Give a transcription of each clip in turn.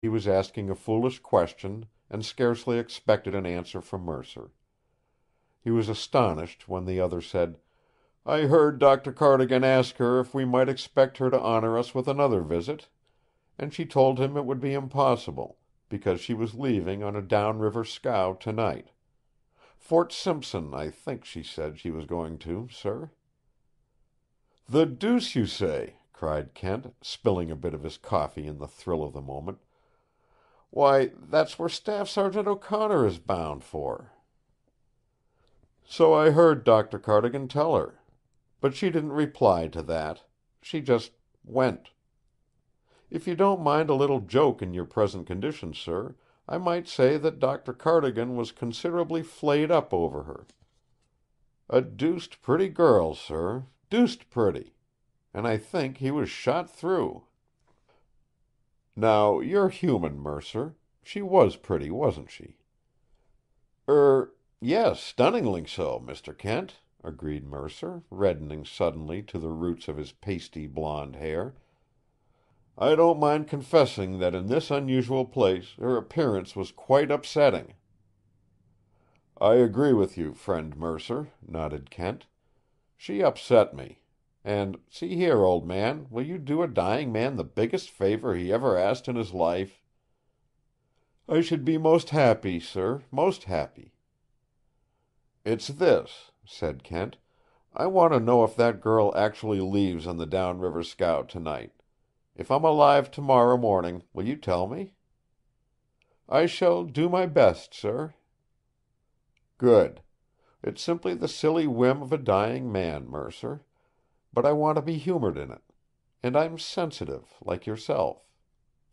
He was asking a foolish question and scarcely expected an answer from Mercer. He was astonished when the other said, "I heard Dr. Cardigan ask her if we might expect her to honor us with another visit, and she told him it would be impossible, because she was leaving on a downriver scow tonight. Fort Simpson, I think she said she was going to, sir." "The deuce you say!" cried Kent, spilling a bit of his coffee in the thrill of the moment. "Why, that's where Staff Sergeant O'Connor is bound for." "So I heard Dr. Cardigan tell her. But she didn't reply to that. She just went. If you don't mind a little joke in your present condition, sir, I might say that Dr. Cardigan was considerably flayed up over her. A deuced pretty girl, sir, deuced pretty. And I think he was shot through." "Now, you're human, Mercer. She was pretty, wasn't she?" Yes, stunningly so, Mr. Kent," agreed Mercer, reddening suddenly to the roots of his pasty blonde hair. "I don't mind confessing that in this unusual place her appearance was quite upsetting." "I agree with you, friend Mercer," nodded Kent. "She upset me. And, see here, old man, will you do a dying man the biggest favor he ever asked in his life?" "I should be most happy, sir, most happy." "It's this," said Kent. "I want to know if that girl actually leaves on the downriver scow tonight. If I'm alive tomorrow morning, will you tell me?" "I shall do my best, sir." "Good. It's simply the silly whim of a dying man, Mercer. But I want to be humored in it. And I'm sensitive, like yourself.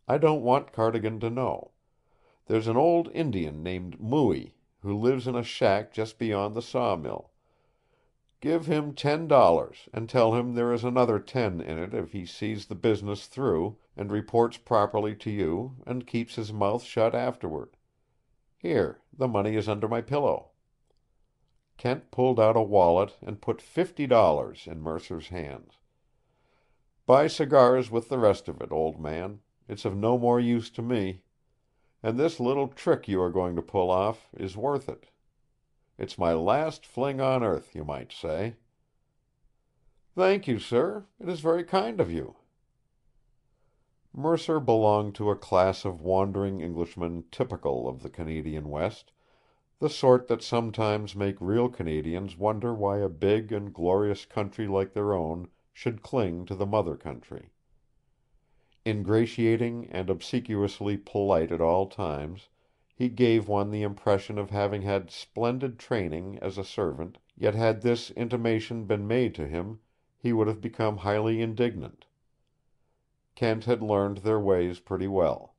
I don't want Cardigan to know. There's an old Indian named Mooie, who lives in a shack just beyond the sawmill. Give him $10, and tell him there is another 10 in it if he sees the business through, and reports properly to you, and keeps his mouth shut afterward. Here, the money is under my pillow." Kent pulled out a wallet and put $50 in Mercer's hands. "Buy cigars with the rest of it, old man. It's of no more use to me. And this little trick you are going to pull off is worth it. It's my last fling on earth, you might say." "Thank you, sir. It is very kind of you." Mercer belonged to a class of wandering Englishmen typical of the Canadian West, the sort that sometimes make real Canadians wonder why a big and glorious country like their own should cling to the mother country. Ingratiating and obsequiously polite at all times, he gave one the impression of having had splendid training as a servant, yet had this intimation been made to him, he would have become highly indignant. Kent had learned their ways pretty well.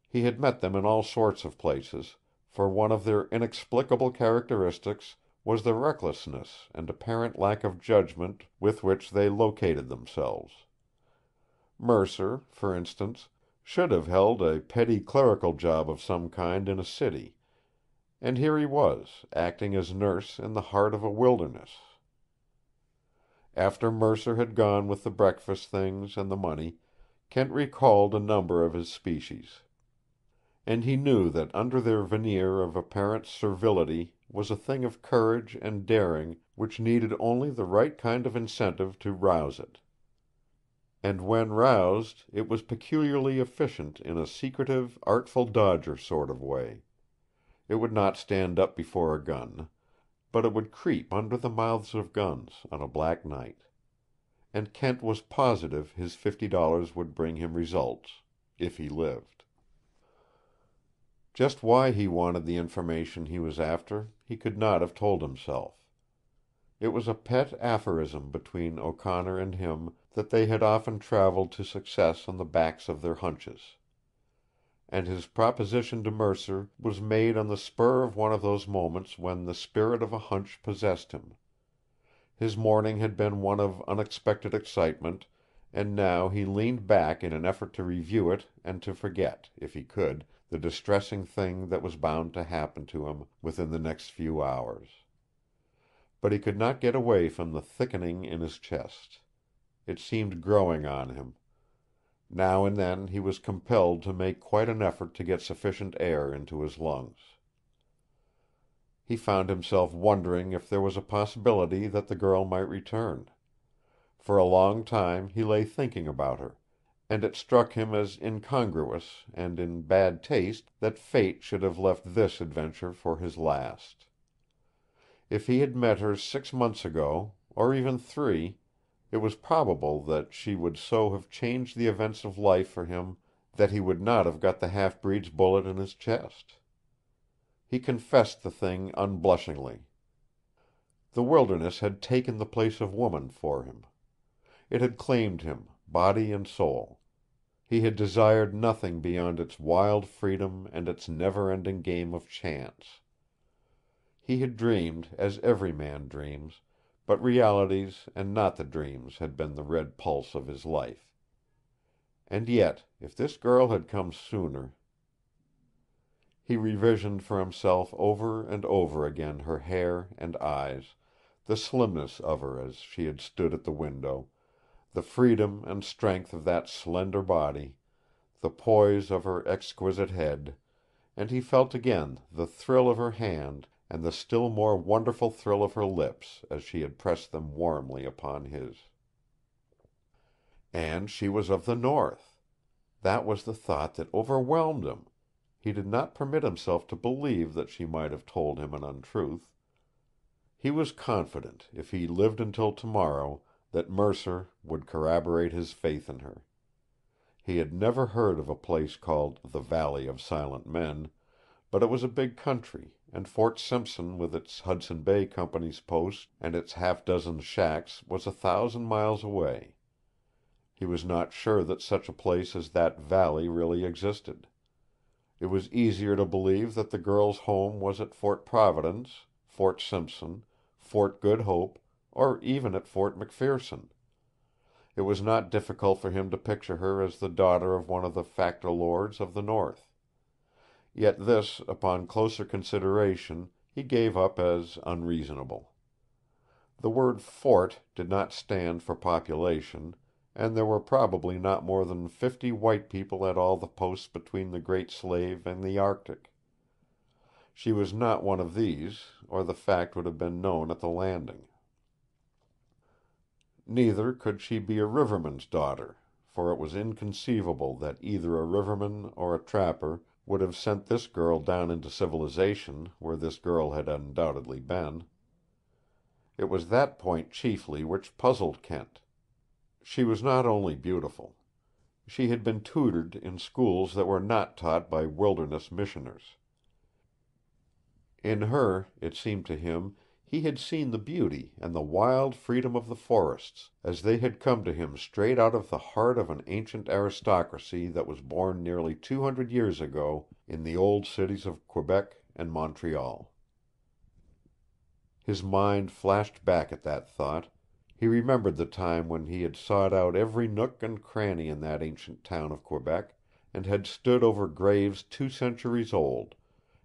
He had met them in all sorts of places, for one of their inexplicable characteristics was the recklessness and apparent lack of judgment with which they located themselves. Mercer, for instance, should have held a petty clerical job of some kind in a city, and here he was, acting as nurse in the heart of a wilderness. After Mercer had gone with the breakfast things and the money, Kent recalled a number of his species. And he knew that under their veneer of apparent servility was a thing of courage and daring which needed only the right kind of incentive to rouse it. And when roused, it was peculiarly efficient in a secretive, artful dodger sort of way. It would not stand up before a gun, but it would creep under the mouths of guns on a black night. And Kent was positive his $50 would bring him results, if he lived. Just why he wanted the information he was after, he could not have told himself. It was a pet aphorism between O'Connor and him that they had often traveled to success on the backs of their hunches. And his proposition to Mercer was made on the spur of one of those moments when the spirit of a hunch possessed him. His morning had been one of unexpected excitement, and now he leaned back in an effort to review it and to forget, if he could, the distressing thing that was bound to happen to him within the next few hours. But he could not get away from the thickening in his chest. It seemed growing on him. Now and then he was compelled to make quite an effort to get sufficient air into his lungs. He found himself wondering if there was a possibility that the girl might return. For a long time he lay thinking about her, and it struck him as incongruous and in bad taste that fate should have left this adventure for his last. If he had met her 6 months ago, or even 3, it was probable that she would so have changed the events of life for him that he would not have got the half-breed's bullet in his chest. He confessed the thing unblushingly. The wilderness had taken the place of woman for him. It had claimed him, body and soul. He had desired nothing beyond its wild freedom and its never-ending game of chance. He had dreamed, as every man dreams, but realities and not the dreams had been the red pulse of his life. And yet, if this girl had come sooner— He revisioned for himself over and over again her hair and eyes, the slimness of her as she had stood at the window, the freedom and strength of that slender body, the poise of her exquisite head, and he felt again the thrill of her hand and the still more wonderful thrill of her lips as she had pressed them warmly upon his. And she was of the north. That was the thought that overwhelmed him. He did not permit himself to believe that she might have told him an untruth. He was confident, if he lived until tomorrow, that Mercer would corroborate his faith in her. He had never heard of a place called the Valley of Silent Men, but it was a big country, and Fort Simpson with its Hudson Bay Company's post and its half-dozen shacks was 1,000 miles away. He was not sure that such a place as that valley really existed. It was easier to believe that the girl's home was at Fort Providence, Fort Simpson, Fort Good Hope, or even at Fort McPherson. It was not difficult for him to picture her as the daughter of one of the factor lords of the north. Yet this, upon closer consideration, he gave up as unreasonable. The word fort did not stand for population, and there were probably not more than 50 white people at all the posts between the Great Slave and the Arctic. She was not one of these, or the fact would have been known at the landing. Neither could she be a riverman's daughter, for it was inconceivable that either a riverman or a trapper would have sent this girl down into civilization, where this girl had undoubtedly been. It was that point chiefly which puzzled Kent. She was not only beautiful. She had been tutored in schools that were not taught by wilderness missioners. In her, it seemed to him, he had seen the beauty and the wild freedom of the forests, as they had come to him straight out of the heart of an ancient aristocracy that was born nearly 200 years ago in the old cities of Quebec and Montreal. His mind flashed back at that thought. He remembered the time when he had sought out every nook and cranny in that ancient town of Quebec, and had stood over graves 2 centuries old,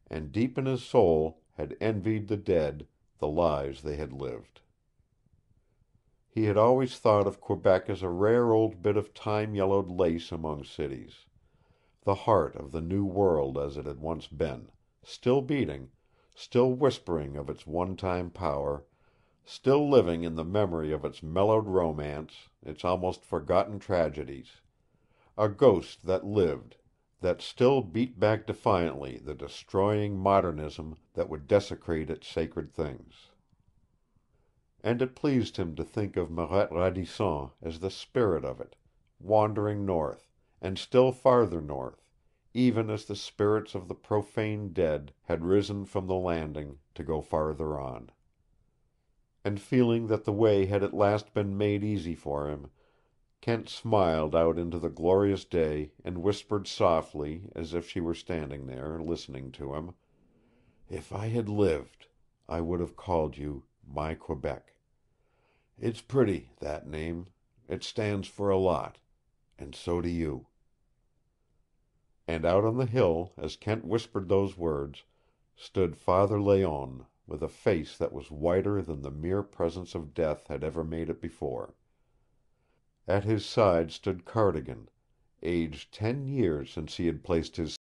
and deep in his soul had envied the dead the lives they had lived. He had always thought of Quebec as a rare old bit of time-yellowed lace among cities, the heart of the New World as it had once been, still beating, still whispering of its one-time power, still living in the memory of its mellowed romance, its almost forgotten tragedies, a ghost that lived, that still beat back defiantly the destroying modernism that would desecrate its sacred things. And it pleased him to think of Marette Radisson as the spirit of it, wandering north, and still farther north, even as the spirits of the profane dead had risen from the landing to go farther on. And feeling that the way had at last been made easy for him, Kent smiled out into the glorious day and whispered softly, as if she were standing there, listening to him, "If I had lived, I would have called you my Quebec. It's pretty, that name. It stands for a lot. And so do you." And out on the hill, as Kent whispered those words, stood Father Layonne, with a face that was whiter than the mere presence of death had ever made it before. At his side stood Cardigan, aged 10 years since he had placed his